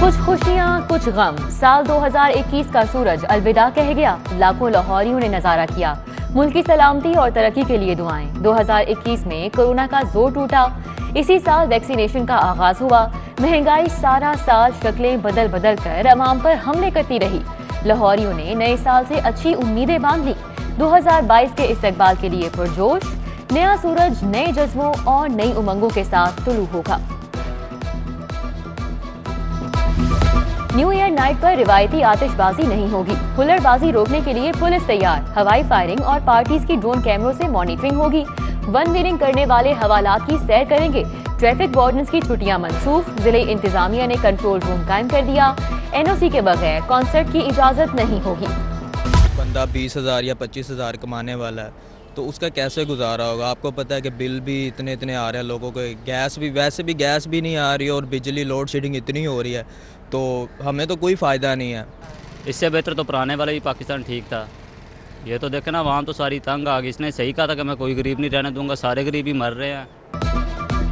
कुछ खुशियां कुछ गम, साल 2021 का सूरज अलविदा कह गया। लाखों लाहौरियों ने नजारा किया। मुल्क की सलामती और तरक्की के लिए दुआएं। 2021 में कोरोना का जोर टूटा। इसी साल वैक्सीनेशन का आगाज हुआ। महंगाई सारा साल शक्लें बदल बदल कर अवाम पर हमले करती रही। लाहौरियों ने नए साल से अच्छी उम्मीदें बांध ली। 2022 के इस्तकबाल के लिए पुरजोश। नया सूरज नए जज्बों और नई उमंगों के साथ तुलू होगा। न्यू ईयर नाइट पर रिवायती आतिशबाजी नहीं होगी। हुल्लड़बाजी रोकने के लिए पुलिस तैयार। हवाई फायरिंग और पार्टीज की ड्रोन कैमरों से मॉनिटरिंग होगी। वन व्हीलिंग करने वाले हवालात की सैर करेंगे। ट्रैफिक वार्डन्स की छुट्टियां मनसूख। जिले इंतजामिया ने कंट्रोल रूम कायम कर दिया। एनओसी के बगैर कॉन्सर्ट की इजाजत नहीं होगी। बंदा 20,000 या 25,000 कमाने वाला है तो उसका कैसे गुजारा होगा। आपको पता है कि बिल भी इतने आ रहे हैं लोगों को। गैस भी वैसे भी गैस भी नहीं आ रही है और बिजली लोड शेडिंग इतनी हो रही है तो हमें तो कोई फ़ायदा नहीं है। इससे बेहतर तो पुराने वाला भी पाकिस्तान ठीक था। ये तो देखे ना, वहाँ तो सारी तंग आ गई। इसने सही कहा था कि मैं कोई गरीब नहीं रहने दूंगा, सारे गरीब ही मर रहे हैं।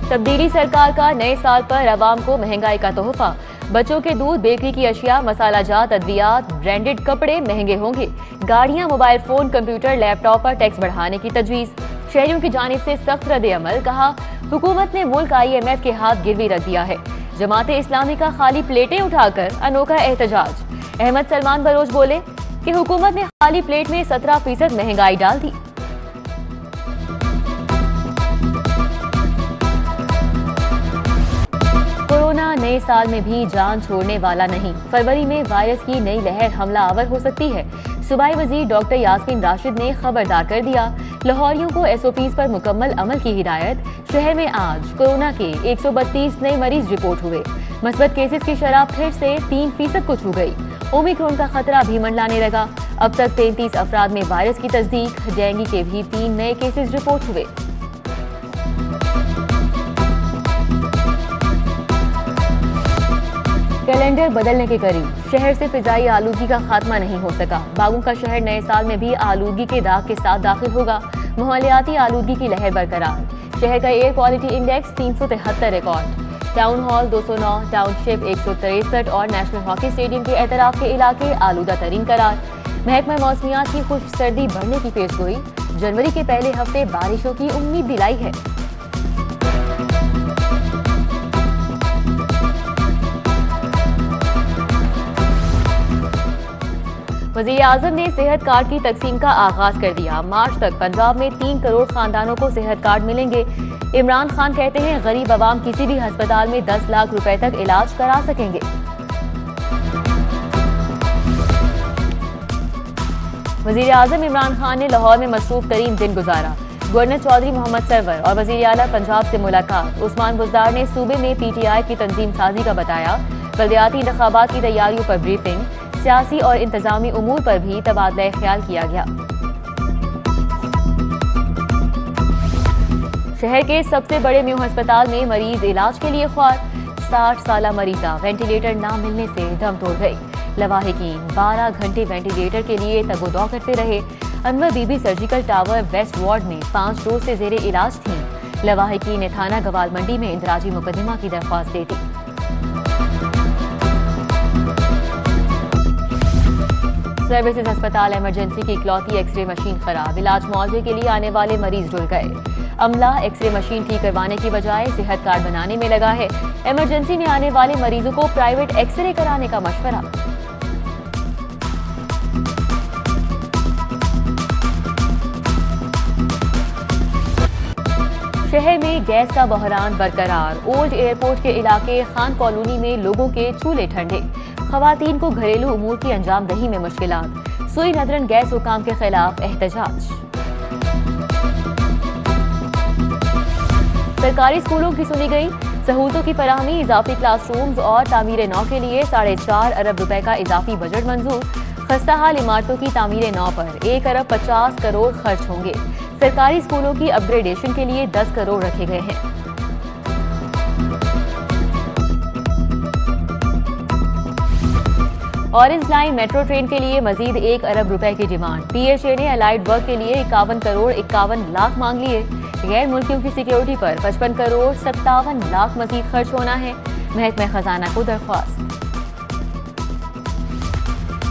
तब्दीली सरकार का नए साल पर अवाम को महंगाई का तोहफा। बच्चों के दूध, बेकरी की अशिया, मसाला जात, अद्वियात, ब्रांडेड कपड़े महंगे होंगे। गाड़ियां, मोबाइल फोन, कंप्यूटर, लैपटॉप पर टैक्स बढ़ाने की तजवीज। शहरियों की जानिब से सख्त रद्द अमल। कहा, हुकूमत ने मुल्क IMF के हाथ गिरवी रख दिया है। जमाते इस्लामी का खाली प्लेटें उठाकर अनोखा एहतजाज। अहमद सलमान बलोच बोले कि हुकूमत ने खाली प्लेट में 17% महंगाई डाल दी। कोरोना नए साल में भी जान छोड़ने वाला नहीं। फरवरी में वायरस की नई लहर हमला आवर हो सकती है। सूबाई वजीर डॉक्टर यास्मीन राशिद ने खबरदार कर दिया। लाहौरियों को SOPs पर मुकम्मल अमल की हिदायत। शहर में आज कोरोना के 132 नए मरीज रिपोर्ट हुए। मस्बत केसेस की शरह फिर से 3% को छू गई। ओमिक्रॉन का खतरा भी मंडलाने लगा। अब तक 33 अफराद में वायरस की तस्दीक। डेंगू के भी 3 नए केसेस रिपोर्ट हुए। कैलेंडर बदलने के करीब। शहर से फिजाई आलूगी का खात्मा नहीं हो सका। बागों का शहर नए साल में भी आलूगी के दाग के साथ दाखिल होगा। माहौलियाती आलूगी की लहर बरकरार। शहर का air quality index 373 record. Town hall 209, township 163 और नेशनल हॉकी स्टेडियम के एतराफ के इलाके आलूदा तरीन करार। महकमा मौसमियात की खुश्क सर्दी बढ़ने की पेशगोई। जनवरी के पहले हफ्ते बारिशों की उम्मीद दिलाई है। वज़ीर आज़म ने सेहत कार्ड की तकसीम का आगाज कर दिया। मार्च तक पंजाब में 3 करोड़ खानदानों को सेहत कार्ड मिलेंगे। इमरान खान कहते हैं, गरीब अवाम किसी भी अस्पताल में 10 लाख रुपए तक इलाज करा सकेंगे। वज़ीर आज़म इमरान खान ने लाहौर में मसरूफ तरीन दिन गुजारा। गवर्नर चौधरी मोहम्मद सरवर और वज़ीर आला पंजाब से मुलाकात। उस्मान बुज़दार ने सूबे में PTI की तंजीम साजी का बताया। बल्दियाती इंतखाबात की तैयारियों पर ब्रीफिंग। सियासी और इंतजामी उमूर पर भी तबादला ख्याल किया गया। शहर के सबसे बड़े म्यू अस्पताल में मरीज इलाज के लिए ख्वार। 60 साला मरीजा वेंटिलेटर न मिलने से दम तोड़ गई। लवाहिकीन 12 घंटे वेंटिलेटर के लिए तगोदौ करते रहे। अनवर बीबी सर्जिकल टावर वेस्ट वार्ड में 5 रोज से जेरे इलाज थी। लवाहिकीन ने थाना गवाल मंडी में इंदराजी मुकदमा की दरख्वास्त दे दी। सर्विसेज अस्पताल इमरजेंसी की इकलौती एक्सरे मशीन खराब। इलाज मुआवजे के लिए आने वाले मरीज रुल गए। अमला एक्सरे मशीन ठीक करवाने की बजाय सेहत कार्ड बनाने में लगा है। इमरजेंसी में आने वाले मरीजों को प्राइवेट एक्सरे कराने का मशवरा। शहर में गैस का बहरान बरकरार। ओल्ड एयरपोर्ट के इलाके खान कॉलोनी में लोगों के चूल्हे ठंडे। खवातीन को घरेलू उमूर की अंजामदही में मुश्किलात। सुई नदरन गैस हुकाम के खिलाफ एहतजाज। सरकारी स्कूलों की सुनी गई सहूलतों की फराहमी। इजाफी क्लासरूम्स और तामीर नौ के लिए 4.5 अरब रुपए का इजाफी बजट मंजूर। खस्ताहाल इमारतों की तामीर नौ पर 1 अरब 50 करोड़ खर्च होंगे। सरकारी स्कूलों की अपग्रेडेशन के लिए 10 करोड़ रखे गए हैं। ऑरेंज लाइन मेट्रो ट्रेन के लिए मजीद 1 अरब रुपए की डिमांड। PHA ने अलाइड वर्क के लिए 51 करोड़ 51 लाख मांग लिए। गैर मुल्कियों की सिक्योरिटी पर 55 करोड़ 57 लाख मजीद खर्च होना है। महकमा खजाना को दरख्वास्त।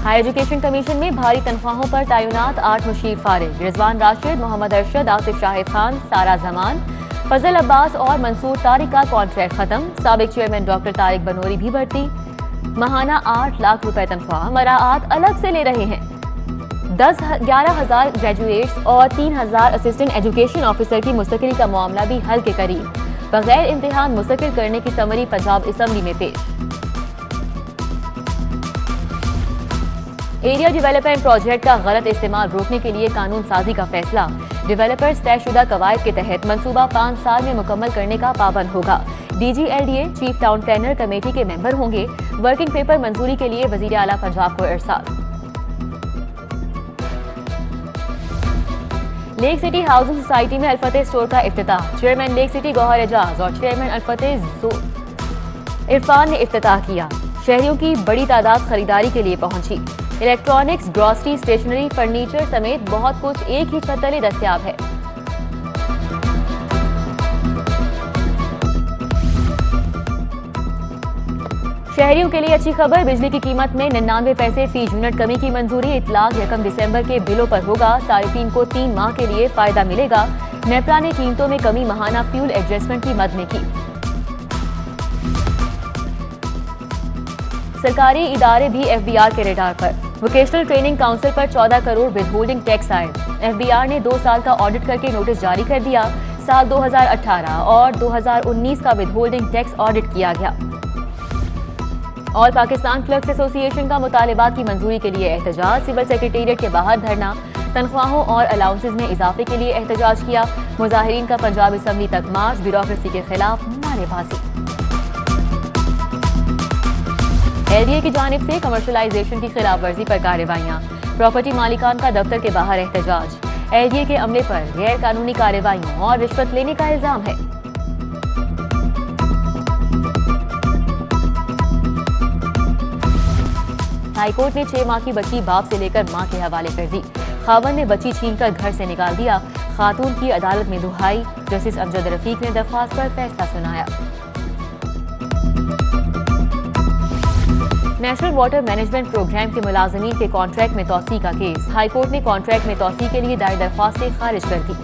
हायर एजुकेशन कमीशन में भारी तनख्वाहों पर तैनात 8 मुशीर फारिग। रिजवान राशिद, मोहम्मद अरशद, आसिफ शाहिद खान, सारा जमान, फजल अब्बास और मंसूर तारिक का कॉन्ट्रैक्ट खत्म। साबिक चेयरमैन डॉक्टर तारिक बनोरी भी भर्ती। महाना 8 लाख रुपए तनख्वाह मराआत अलग से ले रहे हैं। 11,000 ग्रेजुएट्स और 3,000 असिस्टेंट एजुकेशन ऑफिसर की मुस्तकिली का मामला भी हल के करीब। बगैर इम्तिहान मुस्तकिल करने की समरी पंजाब असम्बली में पेश। एरिया डेवलपमेंट प्रोजेक्ट का गलत इस्तेमाल रोकने के लिए कानून साजी का फैसला। डेवलपर्स तयशुदा कवायद के तहत मंसूबा 5 साल में मुकम्मल करने का पाबंद होगा। DGLDA chief town planner committee के मेंबर होंगे। वर्किंग पेपर मंजूरी के लिए वजीर आला पंजाब को इरसाल। लेक सिटी हाउसिंग सोसाइटी में अल-फतेह स्टोर का इफ्तिताह। Chairman lake city Gohar Ejaz और चेयरमैन अल-फतेह इरफान ने इफ्तिताह किया। शहरियों की बड़ी तादाद खरीदारी के लिए पहुंची। इलेक्ट्रॉनिक्स, ग्रॉसरी, स्टेशनरी, फर्नीचर समेत बहुत कुछ एक ही छत तले दस्तयाब है। शहरियों के लिए अच्छी खबर, बिजली की कीमत में 99 पैसे फी यूनिट कमी की मंजूरी। इतलाक 1 दिसंबर के बिलों पर होगा। 3.5 को 3 माह के लिए फायदा मिलेगा। नेपरा ने कीमतों में कमी महाना फ्यूल एडजस्टमेंट की मद में की। सरकारी इदारे भी FBR के रेडार पर। वोकेशनल ट्रेनिंग काउंसिल पर 14 करोड़ विदहोल्डिंग टैक्स आए। FBR ने 2 साल का ऑडिट करके नोटिस जारी कर दिया। साल 2018 और 2019 का विदहोल्डिंग टैक्स ऑडिट किया गया। ऑल पाकिस्तान क्लर्क्स एसोसिएशन का मुतालिबात की मंजूरी के लिए एहतजाज। सिविल सेक्रेटेरिएट के बाहर धरना। तनख्वाहों और अलाउंसेज में इजाफे के लिए एहतजाज किया। मुजाहिरीन का पंजाब असम्बली तक मार्च। ब्यूरोक्रेसी के खिलाफ नारेबाजी। LDA की जानिब से कमर्शलाइजेशन की खिलाफ वर्जी पर कार्रवाइयां। प्रॉपर्टी मालिकान का दफ्तर के बाहर एहतजाज। LDA के अमले पर गैर कानूनी कार्रवाइयों और रिश्वत लेने का इल्जाम है। हाईकोर्ट ने 6 माह की बच्ची बाप से लेकर मां के हवाले कर दी। खावन ने बच्ची छीनकर घर से निकाल दिया। खातून की अदालत में दुहाई। जस्टिस अमजद रफीक ने दरख्वास्त पर फैसला सुनाया। नेशनल वाटर मैनेजमेंट प्रोग्राम के मुलाजमीन के कॉन्ट्रैक्ट में तौसीह का केस। हाईकोर्ट ने कॉन्ट्रैक्ट में तौसीह के लिए दायर दरख्वास्त से खारिज कर दी।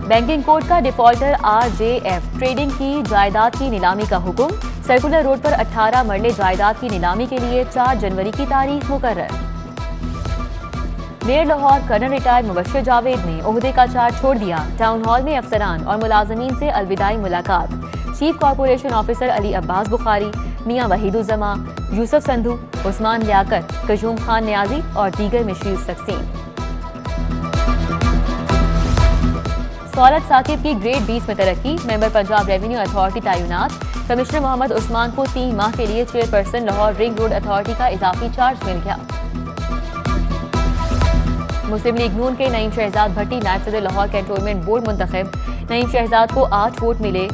बैंकिंग कोड का डिफॉल्टर RJF ट्रेडिंग की जायदाद की नीलामी का हुक्म। सर्कुलर रोड पर 18 मरले जायदाद की नीलामी के लिए 4 जनवरी की तारीख मुकर्रर। Mayor Lahore colonel retired Mubashir Javed ने ओहदे का चार्ज छोड़ दिया। टाउन हॉल में अफसरान और मुलाजमीन से अलविदाई मुलाकात। Chief corporation officer Ali Abbas Bukhari, Mian Waheeduzzaman, Yousuf Sandhu, Usman Liaquat, Qayyum Khan Niazi और दीगर मशहूर शख्सीन। सौलत साकिब की ग्रेड 20 में तरक्की। मेंबर पंजाब रेवेन्यू अथॉरिटी तैनात। कमिश्नर मोहम्मद उस्मान को 3 माह के लिए chairperson Lahore ring road authority का इजाफी चार्ज मिल गया। मुस्लिम लीग नून के नईम शहजाद भट्टी नायब सदर लाहौर कैंटोनमेंट बोर्ड मुंतखब। नईम शहजाद को 8 वोट मिले।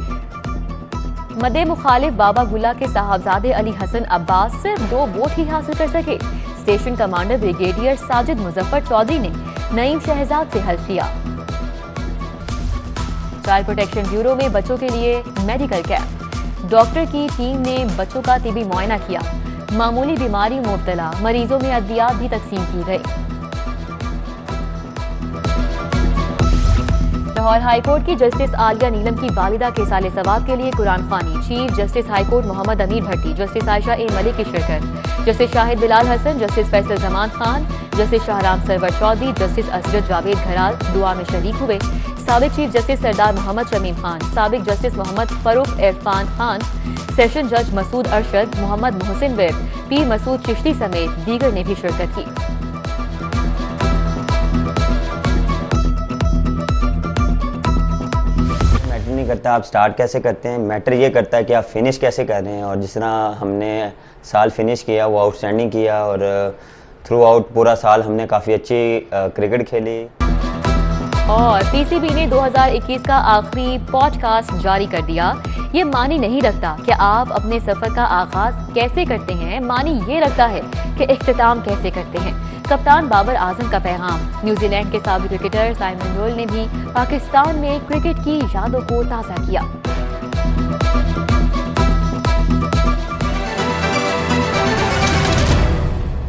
मदे मुखालिफ बाबा गुल्ला के साहबजादे अली हसन अब्बास सिर्फ 2 वोट ही हासिल कर सके। Station commander brigadier Sajid Muzaffar Chaudhry ने नईम शहजाद से हल्फ लिया। चाइल्ड प्रोटेक्शन ब्यूरो में बच्चों के लिए मेडिकल कैंप। डॉक्टर की टीम ने बच्चों का तिबी मुआयना किया। मामूली बीमारी मुब्तला मरीजों में अद्वियात भी तकसीम की गई। लाहौर हाईकोर्ट की जस्टिस आलिया नीलम की वालिदा के साले सवाब के लिए कुरान खानी। Chief justice high court Mohammad Ameer Bhatti, justice Ayesha A Malik की शिरकत। Justice Shahid Bilal Hassan, justice Faisal Zaman Khan, justice Shahram Sarwar Chaudhry, justice Asrat Javed Gharal दुआ में शरीक हुए। साबिक चीफ जस्टिस सरदार मोहम्मद शमीम खान, साबिक जस्टिस मोहम्मद फरूक इरफान खान, सेशन जज मसूद अरशद, मोहम्मद मोहसिन विर्क, पीर मसूद चिश्ती समेत दीगर ने भी शिरकत की। मैटर नहीं करता आप स्टार्ट कैसे करते हैं, मैटर ये करता है कि आप फिनिश कैसे कर रहे हैं। और जिस तरह हमने साल फिनिश किया वो आउटस्टैंडिंग किया और थ्रू आउट पूरा साल हमने काफ़ी अच्छी क्रिकेट खेली। और PCB ने 2021 का आखिरी पॉडकास्ट जारी कर दिया। ये मानी नहीं रखता कि आप अपने सफर का आगाज कैसे करते हैं, मानी ये रखता है कि इख्तिताम कैसे करते हैं। कप्तान बाबर आजम का पैगाम। न्यूजीलैंड के साबिक क्रिकेटर साइमन रोल ने भी पाकिस्तान में क्रिकेट की यादों को ताज़ा किया।